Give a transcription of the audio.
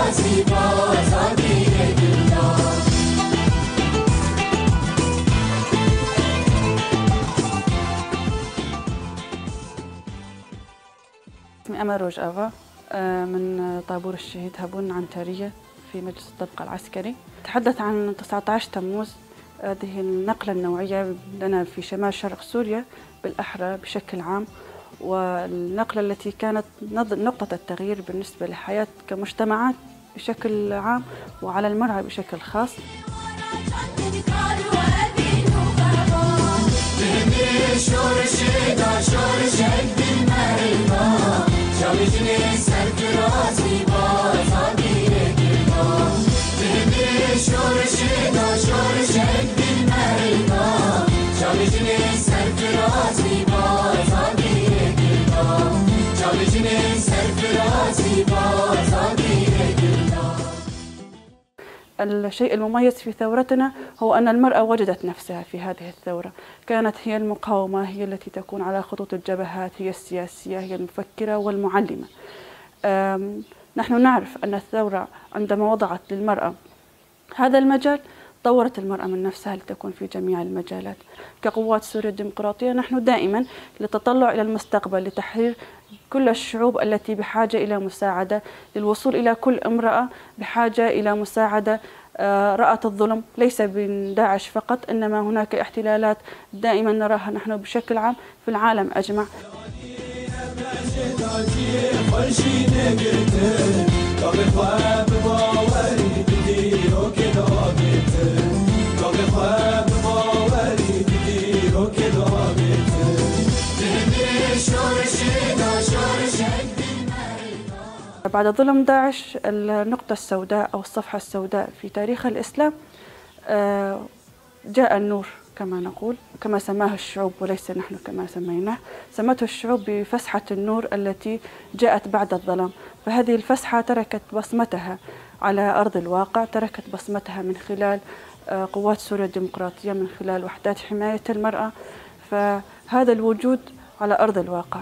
اسمي أمل رجاوة من طابور الشهيد هابون عنترية في مجلس الطبقة العسكري. تحدث عن 19 تموز، هذه النقلة النوعية لنا في شمال شرق سوريا بالأحرى بشكل عام، والنقلة التي كانت نقطة التغيير بالنسبة للحياة كمجتمعات بشكل عام وعلى المرأة بشكل خاص. الشيء المميز في ثورتنا هو أن المرأة وجدت نفسها في هذه الثورة، كانت هي المقاومة، هي التي تكون على خطوط الجبهات، هي السياسية، هي المفكرة والمعلمة. نحن نعرف أن الثورة عندما وضعت للمرأة هذا المجال طورت المرأة من نفسها لتكون في جميع المجالات. كقوات سوريا الديمقراطية نحن دائما للتطلع إلى المستقبل، لتحرير كل الشعوب التي بحاجة إلى مساعدة، للوصول إلى كل امرأة بحاجة إلى مساعدة رأت الظلم ليس من داعش فقط، إنما هناك احتلالات دائما نراها نحن بشكل عام في العالم أجمع. بعد ظلم داعش النقطة السوداء أو الصفحة السوداء في تاريخ الإسلام جاء النور كما نقول، كما سماه الشعوب وليس نحن كما سميناه. سمته الشعوب بفسحة النور التي جاءت بعد الظلام، فهذه الفسحة تركت بصمتها على أرض الواقع، تركت بصمتها من خلال قوات سوريا الديمقراطية، من خلال وحدات حماية المرأة، فهذا الوجود على أرض الواقع.